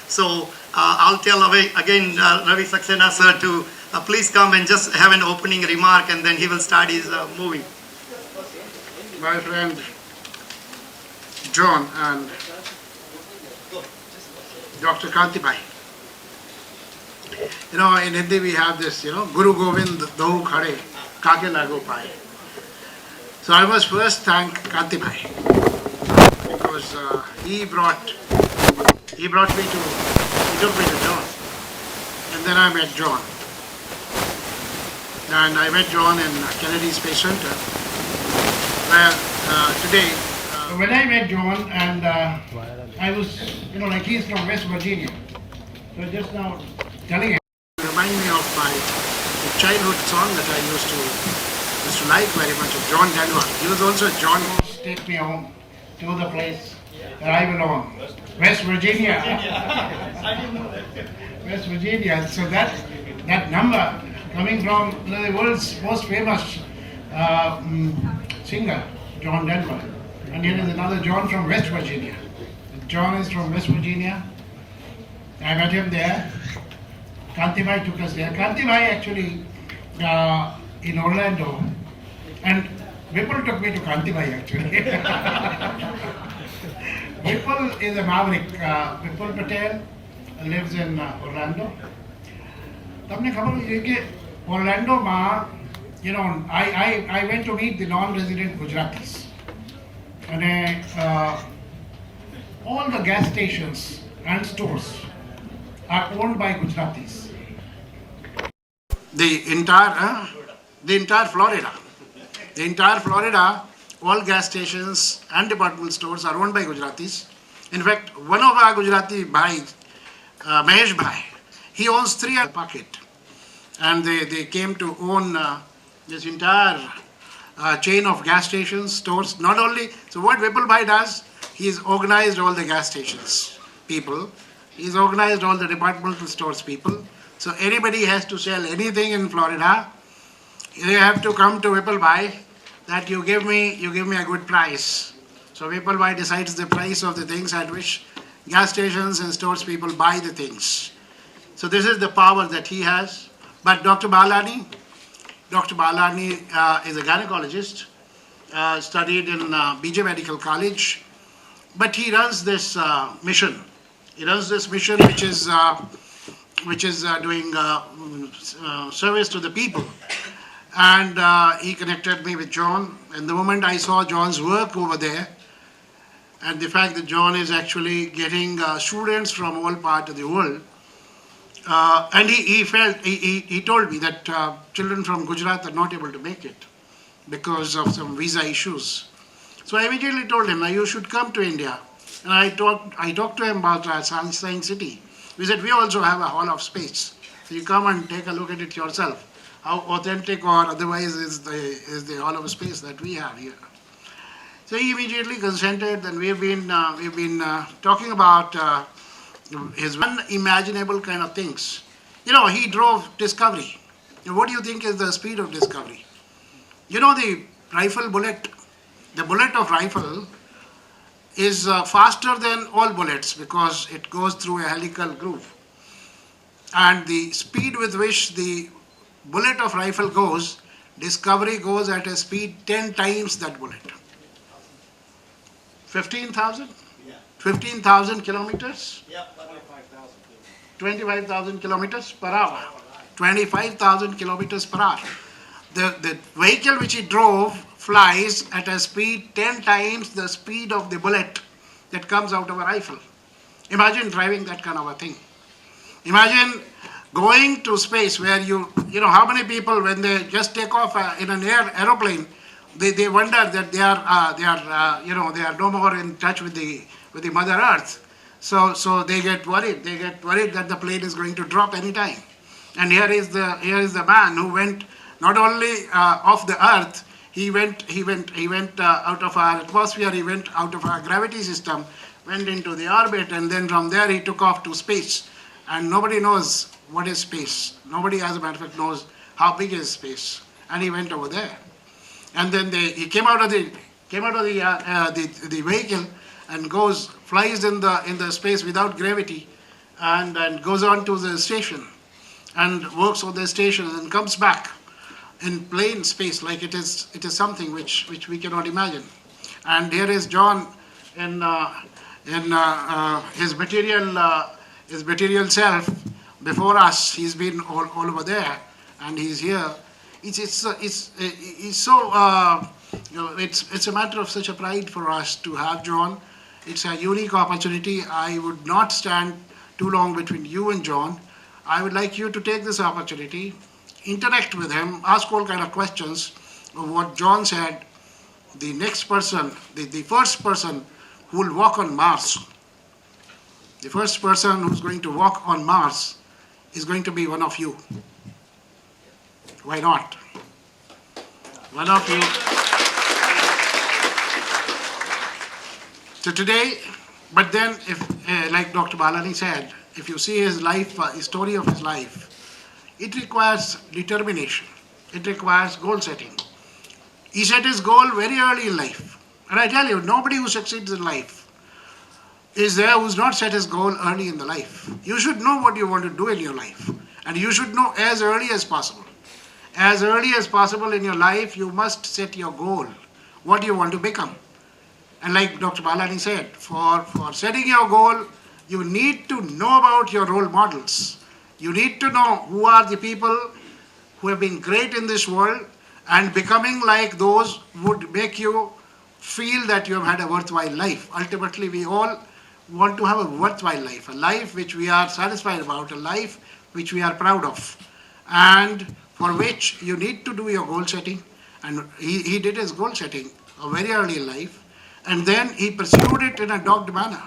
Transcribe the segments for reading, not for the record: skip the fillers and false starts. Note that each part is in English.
So I'll tell again Ravi Saxena sir to please come and just have an opening remark, and then he will start his movie. My friend John and Dr. Kantibai. You know, in Hindi we have this, Guru Govind Dahu Khade, Kake Lago Pai. So I must first thank Kantibai because he took me to John. And then I met John. And I met John in Kennedy Space Center, where today, when I met John, and I was, like he's from West Virginia. So just now telling him, remind me of my childhood song that I used to like very much, of John Denver. He was also John. Take me home to the place that I belong, West Virginia. West Virginia. So that number coming from the world's most famous singer, John Denver. And here is another John from West Virginia. John is from West Virginia. I met him there. Kantibai took us there. Kantibai actually in Orlando, and Vipul took me to Kantibai actually. Vipul is a maverick. Vipul Patel lives in Orlando. તમને ખબર છે કે ઓર્લેન્ડોમાં I went to meet the non-resident Gujaratis, and all the gas stations and stores are owned by Gujaratis. The entire Florida, all gas stations and department stores are owned by Gujaratis. In fact, one of our Gujarati bhai, Mahesh bhai, he owns 3 pocket, and they came to own this entire chain of gas stations, stores. Not only, so what Vipul bhai does, he's organized all the gas stations people, he's organized all the departmental stores people. So anybody has to sell anything in Florida, they have to come to Vipul bhai that you give me a good price. So Vipul bhai decides the price of the things at which gas stations and stores people buy the things. So this is the power that he has. But Dr. Balani is a gynecologist, studied in BJ Medical College, but he runs this mission. He runs this mission which is doing service to the people. And he connected me with John. And the moment I saw John's work over there, and the fact that John is actually getting students from all parts of the world, and he told me that children from Gujarat are not able to make it because of some visa issues. So I immediately told him, now you should come to India. And I talked to him about Science City. We said, we also have a hall of space. So you come and take a look at it yourself. How authentic or otherwise is the hall of space that we have here. So he immediately consented, and we've been talking about his unimaginable kind of things. He drove Discovery. What do you think is the speed of Discovery? The rifle bullet, the bullet of rifle is faster than all bullets because it goes through a helical groove. And the speed with which the bullet of rifle goes, Discovery goes at a speed 10 times that bullet. 15,000? 15,000 kilometers? 25,000 kilometers per hour. 25,000 kilometers per hour. The vehicle which he drove flies at a speed 10 times the speed of the bullet that comes out of a rifle. Imagine driving that kind of a thing. Imagine going to space where how many people, when they just take off in an aeroplane, they wonder that they are no more in touch with the Mother Earth. So they get worried. They get worried that the plane is going to drop anytime. And here is the man who went not only off the Earth, he went out of our atmosphere, he went out of our gravity system, went into the orbit, and then from there he took off to space. And nobody knows what is space. Nobody, as a matter of fact, knows how big is space. And he went over there. And then he came out of the vehicle and flies in the space without gravity, and goes on to the station and works on the station and comes back in plain space, like it is something which we cannot imagine. And here is John in his material self before us. He's been all over there, and he's here. It's so it's a matter of such a pride for us to have John. It's a unique opportunity. I would not stand too long between you and John. I would like you to take this opportunity, interact with him, ask all kind of questions of what John said. The next person, the first person who will walk on Mars, the first person who's going to walk on Mars is going to be one of you. Why not? One of you. So today, but then if, like Dr. Balani said, if you see his life, his story of his life, it requires determination. It requires goal setting. He set his goal very early in life. And I tell you, nobody who succeeds in life is there who's not set his goal early in the life. You should know what you want to do in your life. And you should know as early as possible. As early as possible in your life, you must set your goal, what you want to become. And like Dr. Balani said, for setting your goal, you need to know about your role models. You need to know who are the people who have been great in this world, and becoming like those would make you feel that you have had a worthwhile life. Ultimately, we all want to have a worthwhile life, a life which we are satisfied about, a life which we are proud of, and for which you need to do your goal setting. And he did his goal setting very early in life, and then he pursued it in a dogged manner.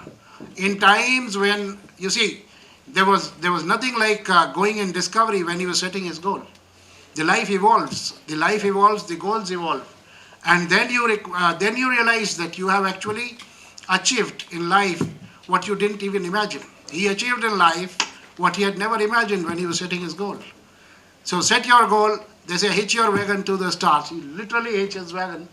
In times when, you see, there was nothing like going in discovery when he was setting his goal. The life evolves, the goals evolve. And then you realize that you have actually achieved in life what you didn't even imagine. He achieved in life what he had never imagined when he was setting his goal. So set your goal. They say hitch your wagon to the stars. He literally hitched his wagon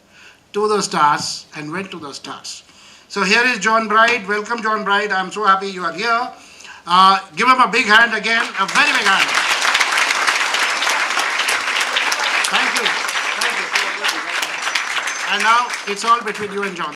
to the stars and went to the stars. So here is John Bright. Welcome, John Bright. I'm so happy you are here. Give him a big hand again, a very big hand. Thank you. And now it's all between you and John.